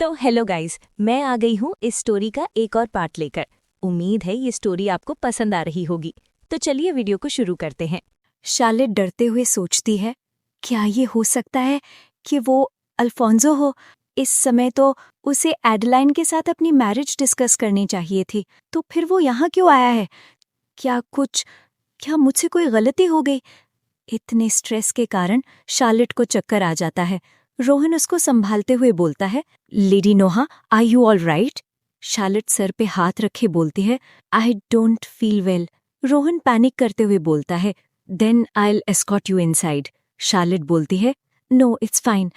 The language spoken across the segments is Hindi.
तो हेलो गाइस, मैं आ गई हूँ इस स्टोरी का एक और पार्ट लेकर। उम्मीद है ये स्टोरी आपको पसंद आ रही होगी। तो चलिए वीडियो को शुरू करते हैं। शार्लेट डरते हुए सोचती है, क्या ये हो सकता है कि वो अल्फोंसो हो? इस समय तो उसे एडलाइन के साथ अपनी मैरिज डिस्कस करनी चाहिए थी, तो फिर वो यहाँ क्यों आया है? क्या मुझसे कोई गलती हो गई? इतने स्ट्रेस के कारण शार्लेट को चक्कर आ जाता है। रोहन उसको संभालते हुए बोलता है, lady Noah, are you all right? Charlotte सर पे हाथ रखे बोलती है, I don't feel well. Rohan panic करते हुए बोलता है, then I escort you inside. Charlotte बोलती है, no it's fine,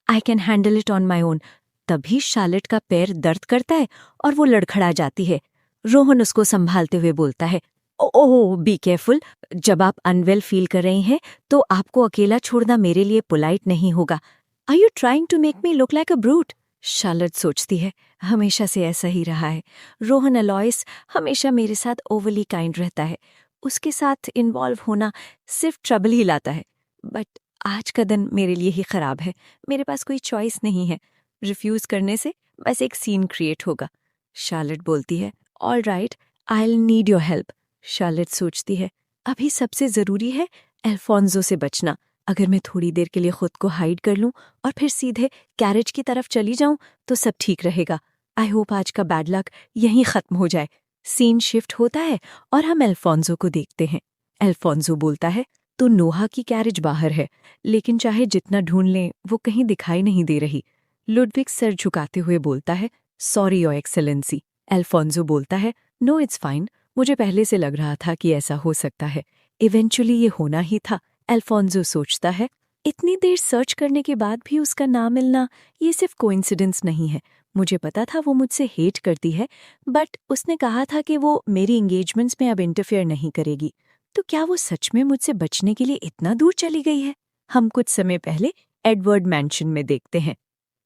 I can handle it on my own. तभी शार्लेट का पैर दर्द करता है और वो लड़खड़ा जाती है। रोहन उसको संभालते हुए बोलता है, ओह बी केयरफुल, जब आप अनवेल फील कर रही हैं तो आपको अकेला छोड़ना मेरे लिए पोलाइट नहीं होगा। Are you trying to make me look like a brute? Charlotte सोचती है, हमेशा से ऐसा ही रहा है। रोहन अलॉयस हमेशा मेरे साथ ओवरली काइंड रहता है। उसके साथ इन्वॉल्व होना सिर्फ ट्रबल ही लाता है। बट आज का दिन मेरे लिए ही खराब है। मेरे पास कोई चॉइस नहीं है। रिफ्यूज करने से बस एक सीन क्रिएट होगा। शार्लेट बोलती है, all right, I will need your help. Charlotte सोचती है, अभी सबसे जरूरी है अल्फोंसो से बचना। अगर मैं थोड़ी देर के लिए खुद को हाइड कर लूं और फिर सीधे कैरेज की तरफ चली जाऊं तो सब ठीक रहेगा। आई होप आज का बैड लक यहीं खत्म हो जाए। सीन शिफ्ट होता है और हम अल्फोंसो को देखते हैं। अल्फोंसो बोलता है, तो नोहा की कैरेज बाहर है, लेकिन चाहे जितना ढूंढ लें वो कहीं दिखाई नहीं दे रही। लुडविग सर झुकाते हुए बोलता है, सॉरी योर एक्सेलेंसी। अल्फोंसो बोलता है, नो इट्स फाइन, मुझे पहले से लग रहा था कि ऐसा हो सकता है। इवेंचुअली ये होना ही था। अल्फोंसो सोचता है, इतनी देर सर्च करने के बाद भी उसका ना मिलना ये सिर्फ कोइंसिडेंस नहीं है। मुझे पता था वो मुझसे हेट करती है, बट उसने कहा था कि वो मेरी एंगेजमेंट्स में अब इंटरफेयर नहीं करेगी। तो क्या वो सच में मुझसे बचने के लिए इतना दूर चली गई है? हम कुछ समय पहले एडवर्ड मैंशन में देखते हैं।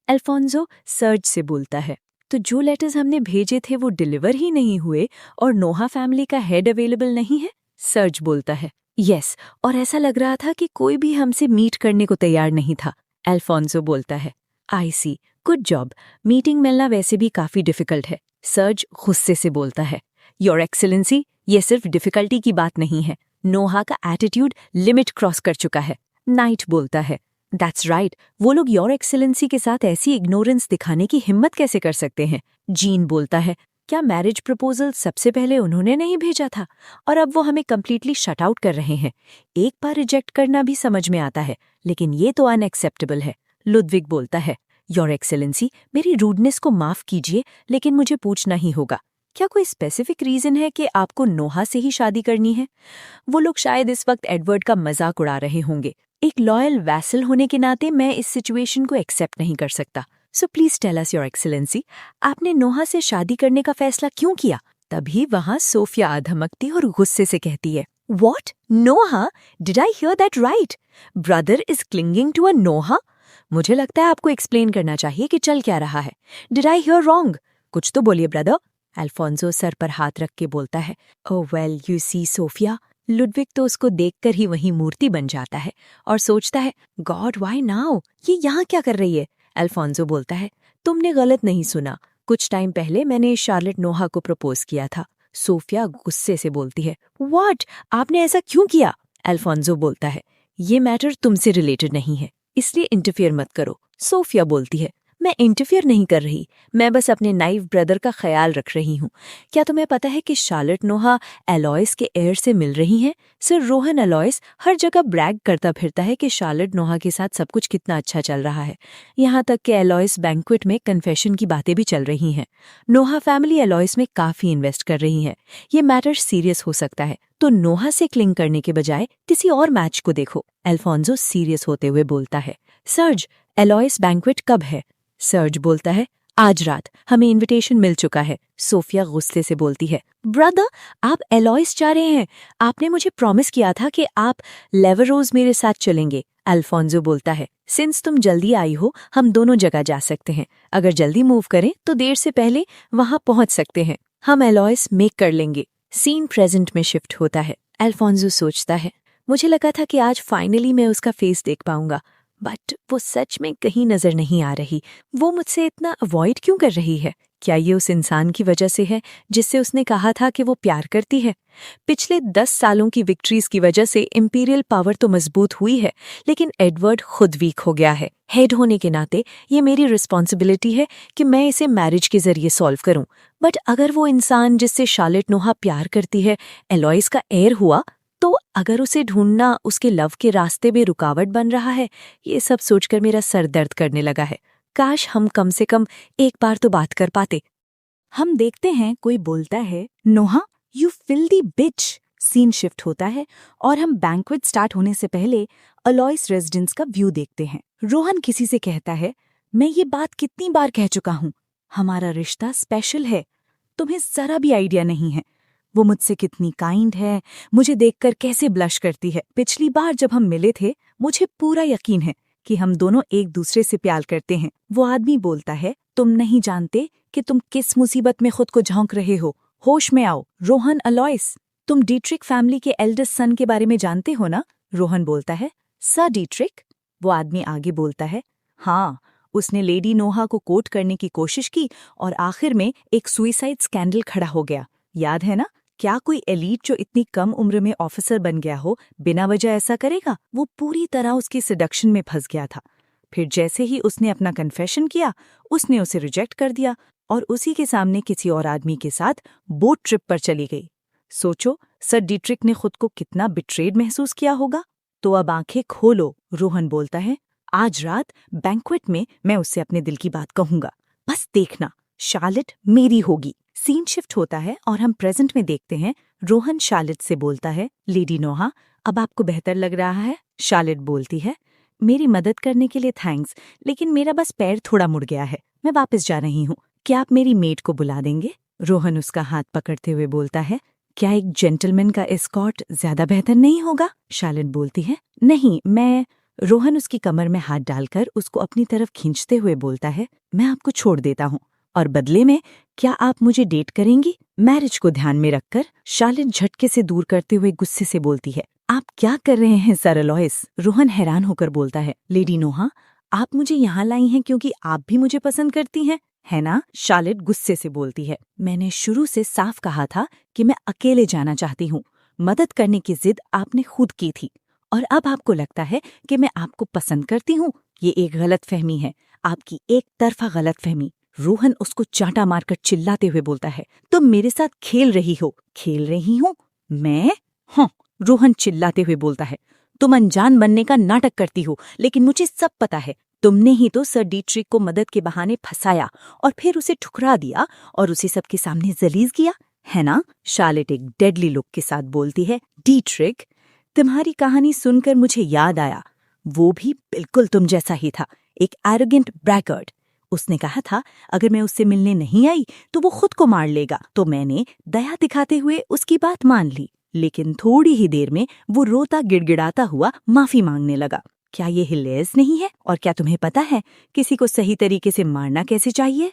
अल्फोंसो सर्ज से बोलता है, तो जो लेटर्स हमने भेजे थे वो डिलीवर ही नहीं हुए और नोहा फैमिली का हेड अवेलेबल नहीं है? सर्ज बोलता है, यस, और ऐसा लग रहा था कि कोई भी हमसे मीट करने को तैयार नहीं था। अल्फोंसो बोलता है, आई सी, गुड जॉब, मीटिंग मिलना वैसे भी काफी डिफिकल्ट है। सर्ज गुस्से से बोलता है, योर एक्सेलेंसी, ये सिर्फ डिफिकल्टी की बात नहीं है, नोहा का एटीट्यूड लिमिट क्रॉस कर चुका है। नाइट बोलता है, दैट्स राइट, वो लोग योर एक्सेलेंसी के साथ ऐसी इग्नोरेंस दिखाने की हिम्मत कैसे कर सकते हैं? जीन बोलता है, क्या मैरिज प्रपोजल सबसे पहले उन्होंने नहीं भेजा था और अब वो हमें कंप्लीटली शट आउट कर रहे हैं? एक बार रिजेक्ट करना भी समझ में आता है, लेकिन ये तो अनएक्सेप्टेबल है। लुडविग बोलता है, योर एक्सेलेंसी, मेरी रूडनेस को माफ कीजिए, लेकिन मुझे पूछना ही होगा, क्या कोई स्पेसिफिक रीजन है कि आपको नोहा से ही शादी करनी है? वो लोग शायद इस वक्त एडवर्ड का मजाक उड़ा रहे होंगे। एक लॉयल वैसल होने के नाते मैं इस सिचुएशन को एक्सेप्ट नहीं कर सकता। So please tell us your excellency, आपने नोहा से शादी करने का फैसला क्यों किया? तभी वहां सोफिया आधमकती और गुस्से से कहती है, what, Noah? Did I hear that right? Brother is clinging to a Noah? मुझे लगता है आपको एक्सप्लेन करना चाहिए कि चल क्या रहा है। Did I here wrong? कुछ तो बोलिए ब्रदर। अल्फोंसो सर पर हाथ रख के बोलता है, oh well you see Sophia. Ludwig तो उसको देखकर ही वहीं मूर्ति बन जाता है और सोचता है, गॉड व्हाई नाउ, ये यहाँ क्या कर रही है? अल्फोंसो बोलता है, तुमने गलत नहीं सुना, कुछ टाइम पहले मैंने शार्लेट नोहा को प्रपोज किया था। सोफिया गुस्से से बोलती है, व्हाट, आपने ऐसा क्यों किया? अल्फोंसो बोलता है, ये मैटर तुमसे रिलेटेड नहीं है, इसलिए इंटरफेयर मत करो। सोफिया बोलती है, मैं इंटरफेयर नहीं कर रही, मैं बस अपने नाइव ब्रदर का ख्याल रख रही हूँ। क्या तुम्हें पता है कि शार्लेट नोहा एलॉयस के एयर से मिल रही हैं? सर रोहन एलॉयस हर जगह ब्रैग करता फिरता है कि शार्लेट नोहा के साथ सब कुछ कितना अच्छा चल रहा है। यहाँ तक कि एलॉयस बैंक्वेट में कन्फेशन की बातें भी चल रही हैं। नोहा फैमिली एलॉयस में काफी इन्वेस्ट कर रही है। ये मैटर सीरियस हो सकता है, तो नोहा से क्लिंग करने के बजाय किसी और मैच को देखो। अल्फोंसो सीरियस होते हुए बोलता है, सर्ज, एलॉयस बैंक्वेट कब है? सर्ज बोलता है, आज रात, हमें इनविटेशन मिल चुका है। सोफिया गुस्से से बोलती है, ब्रदर, आप एलॉयस जा रहे हैं? आपने मुझे प्रॉमिस किया था कि आप लेवरोज मेरे साथ चलेंगे। अल्फोंसो बोलता है, सिंस तुम जल्दी आई हो, हम दोनों जगह जा सकते हैं। अगर जल्दी मूव करें तो देर से पहले वहां पहुंच सकते हैं। हम एलॉयस मेक कर लेंगे। सीन प्रेजेंट में शिफ्ट होता है। अल्फोंसो सोचता है, मुझे लगा था कि आज फाइनली मैं उसका फेस देख पाऊंगा, बट वो सच में कहीं नजर नहीं आ रही। वो मुझसे इतना अवॉइड क्यों कर रही है? क्या ये उस इंसान की वजह से है जिससे उसने कहा था कि वो प्यार करती है? पिछले 10 सालों की विक्ट्रीज की वजह से इंपीरियल पावर तो मजबूत हुई है, लेकिन एडवर्ड खुद वीक हो गया है। हेड होने के नाते ये मेरी रिस्पॉन्सिबिलिटी है कि मैं इसे मैरिज के जरिए सॉल्व करूं। बट अगर वो इंसान जिससे शार्लेट नोहा प्यार करती है एलॉइस का एयर हुआ, तो अगर उसे ढूंढना उसके लव के रास्ते में रुकावट बन रहा है, ये सब सोचकर मेरा सर दर्द करने लगा है। काश हम कम से कम एक बार तो बात कर पाते। हम देखते हैं कोई बोलता है, Noah you filthy bitch. Scene shift होता है और हम बैंक्वेट स्टार्ट होने से पहले अलॉइस रेजिडेंस का व्यू देखते हैं। रोहन किसी से कहता है, मैं ये बात कितनी बार कह चुका हूं, हमारा रिश्ता स्पेशल है, तुम्हें जरा भी आइडिया नहीं है। वो मुझसे कितनी काइंड है, मुझे देखकर कैसे ब्लश करती है। पिछली बार जब हम मिले थे मुझे पूरा यकीन है कि हम दोनों एक दूसरे से प्यार करते हैं। वो आदमी बोलता है, तुम नहीं जानते कि तुम किस मुसीबत में खुद को झोंक रहे हो, होश में आओ। रोहन, अलॉइस, तुम डीट्रिक फैमिली के एल्डेस्ट सन के बारे में जानते हो ना? रोहन बोलता है, सर डीट्रिक? वो आदमी आगे बोलता है, हाँ, उसने लेडी नोहा को कोर्ट करने की कोशिश की और आखिर में एक सुइसाइड स्कैंडल खड़ा हो गया। याद है ना? क्या कोई एलीट जो इतनी कम उम्र में ऑफिसर बन गया हो बिना वजह ऐसा करेगा? वो पूरी तरह उसकी सिडक्शन में फंस गया था। फिर जैसे ही उसने अपना कन्फेशन किया, उसने उसे रिजेक्ट कर दिया और उसी के सामने किसी और आदमी के साथ बोट ट्रिप पर चली गई। सोचो, सर डीट्रिक ने खुद को कितना बिट्रेड महसूस किया होगा। तो अब आंखें खोलो, रोहन बोलता है, आज रात बैंक्वेट में मैं उससे अपने दिल की बात कहूंगा। बस देखना, शार्लेट मेरी होगी। सीन शिफ्ट होता है और हम प्रेजेंट में देखते हैं। रोहन शार्लेट से बोलता है, लेडी नोहा, अब आपको बेहतर लग रहा है? शार्लेट बोलती है, मेरी मदद करने के लिए थैंक्स, लेकिन मेरा बस पैर थोड़ा मुड़ गया है, मैं वापस जा रही हूँ। क्या आप मेरी मेड को बुला देंगे? रोहन उसका हाथ पकड़ते हुए बोलता है, क्या एक जेंटलमैन का एस्कॉर्ट ज्यादा बेहतर नहीं होगा? शार्लेट बोलती है, नहीं, मैं। रोहन उसकी कमर में हाथ डालकर उसको अपनी तरफ खींचते हुए बोलता है, मैं आपको छोड़ देता हूँ और बदले में क्या आप मुझे डेट करेंगी? मैरिज को ध्यान में रखकर शार्लेट झटके से दूर करते हुए गुस्से से बोलती है, आप क्या कर रहे हैं सर अलॉइस? रोहन हैरान होकर बोलता है, लेडी नोहा, आप मुझे यहाँ लाई हैं क्योंकि आप भी मुझे पसंद करती हैं, है ना? शार्लेट गुस्से से बोलती है, मैंने शुरू से साफ कहा था कि मैं अकेले जाना चाहती हूँ। मदद करने की जिद आपने खुद की थी और अब आपको लगता है कि मैं आपको पसंद करती हूँ। ये एक गलतफहमी है, आपकी एक तरफा गलतफहमी। रोहन उसको चांटा मारकर चिल्लाते हुए बोलता है, तुम मेरे साथ खेल रही हो। खेल रही हूँ मैं? हाँ, रोहन चिल्लाते हुए बोलता है, तुम अनजान बनने का नाटक करती हो, लेकिन मुझे सब पता है। तुमने ही तो सर डीट्रिक को मदद के बहाने फंसाया और फिर उसे ठुकरा दिया और उसे सबके सामने जलीज किया, है ना? शार्लेट एक डेडली लुक के साथ बोलती है, डीट्रिक, तुम्हारी कहानी सुनकर मुझे याद आया, वो भी बिल्कुल तुम जैसा ही था, एक एरोगेंट ब्रैकर्ड। उसने कहा था अगर मैं उससे मिलने नहीं आई तो वो खुद को मार लेगा, तो मैंने दया दिखाते हुए उसकी बात मान ली, लेकिन थोड़ी ही देर में वो रोता गिड़गिड़ाता हुआ माफी मांगने लगा। क्या ये हिलेस नहीं है? और क्या तुम्हें पता है किसी को सही तरीके से मारना कैसे चाहिए?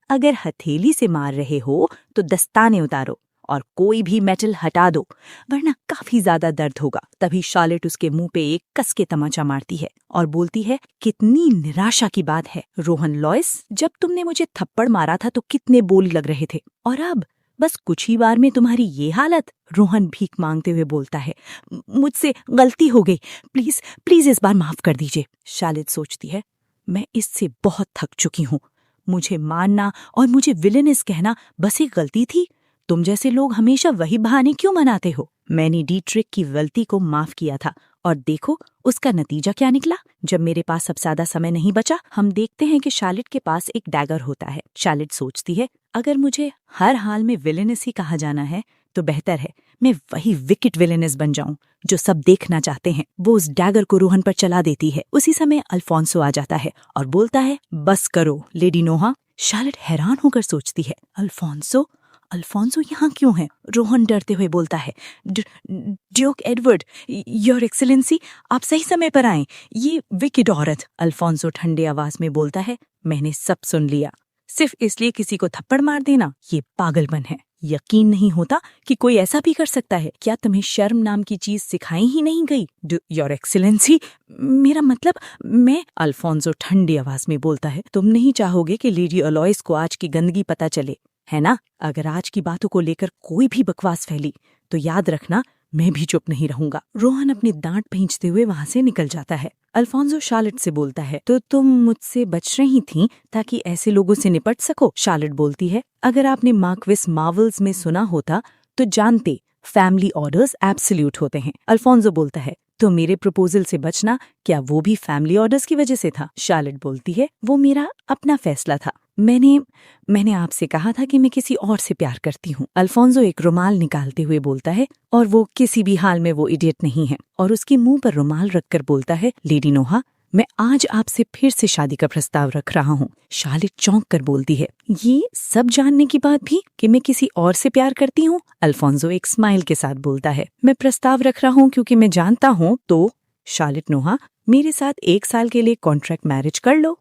अगर हथेली से मार रहे हो तो दस्ताने उतारो और कोई भी मेटल हटा दो, वरना काफी ज्यादा दर्द होगा। तभी शार्लेट उसके मुंह पे एक कस के तमाचा मारती है और बोलती है, कितनी निराशा की बात है रोहन लॉइस, जब तुमने मुझे थप्पड़ मारा था तो कितने बोली लग रहे थे, और अब बस कुछ ही बार में तुम्हारी ये हालत। रोहन भीख मांगते हुए बोलता है, मुझसे गलती हो गई, प्लीज प्लीज इस बार माफ कर दीजिए। शार्लेट सोचती है, मैं इससे बहुत थक चुकी हूँ। मुझे मारना और मुझे विलेनिस कहना बस एक गलती थी। तुम जैसे लोग हमेशा वही बहाने क्यों बनाते हो? मैंने डीट्रिक की गलती को माफ किया था और देखो उसका नतीजा क्या निकला। जब मेरे पास अब ज्यादा समय नहीं बचा, हम देखते हैं कि शार्लेट के पास एक डैगर होता है। शार्लेट सोचती है, अगर मुझे हर हाल में विलेनिस ही कहा जाना है तो बेहतर है मैं वही विकेट विलेनिस बन जाऊं जो सब देखना चाहते हैं। वो उस डैगर को रोहन पर चला देती है। उसी समय अल्फोंसो आ जाता है और बोलता है, बस करो लेडी नोहा। शार्लेट हैरान होकर सोचती है, अल्फोंसो अल्फोंसो यहाँ क्यों है? रोहन डरते हुए बोलता है, ड्यूक एडवर्ड, योर एक्सीलेंसी, आप सही समय पर आए, ये विकेट औरत। अल्फोंसो ठंडे आवाज में बोलता है, मैंने सब सुन लिया, सिर्फ इसलिए किसी को थप्पड़ मार देना ये पागलपन है। यकीन नहीं होता कि कोई ऐसा भी कर सकता है। क्या तुम्हें शर्म नाम की चीज सिखाई ही नहीं गई? योर एक्सीलेंसी, मेरा मतलब मैं। अल्फोंसो ठंडी आवाज में बोलता है, तुम नहीं चाहोगे कि लेडी अलोइस को आज की गंदगी पता चले, है ना? अगर आज की बातों को लेकर कोई भी बकवास फैली तो याद रखना, मैं भी चुप नहीं रहूंगा। रोहन अपनी दांत भींचते हुए वहां से निकल जाता है। अल्फोंसो शार्लेट से बोलता है, तो तुम मुझसे बच रही थीं ताकि ऐसे लोगों से निपट सको? शार्लेट बोलती है, अगर आपने मार्क्विस मार्वल्स में सुना होता तो जानते फैमिली ऑर्डर्स एब्सोल्यूट होते हैं। अल्फोंसो बोलता है, तो मेरे प्रपोजल से बचना क्या वो भी फैमिली ऑर्डर्स की वजह से था? शार्लेट बोलती है, वो मेरा अपना फैसला था। मैंने आपसे कहा था कि मैं किसी और से प्यार करती हूँ। अल्फोंसो एक रुमाल निकालते हुए बोलता है, और वो किसी भी हाल में वो इडियट नहीं है। और उसके मुंह पर रुमाल रखकर बोलता है, लेडी नोहा, मैं आज आपसे फिर से शादी का प्रस्ताव रख रहा हूँ। शार्लेट चौंक कर बोलती है, ये सब जानने के बाद भी कि मैं किसी और से प्यार करती हूँ? अल्फोंसो एक स्माइल के साथ बोलता है, मैं प्रस्ताव रख रहा हूँ क्योंकि मैं जानता हूँ। तो शार्लेट नोहा, मेरे साथ 1 साल के लिए कॉन्ट्रैक्ट मैरिज कर लो।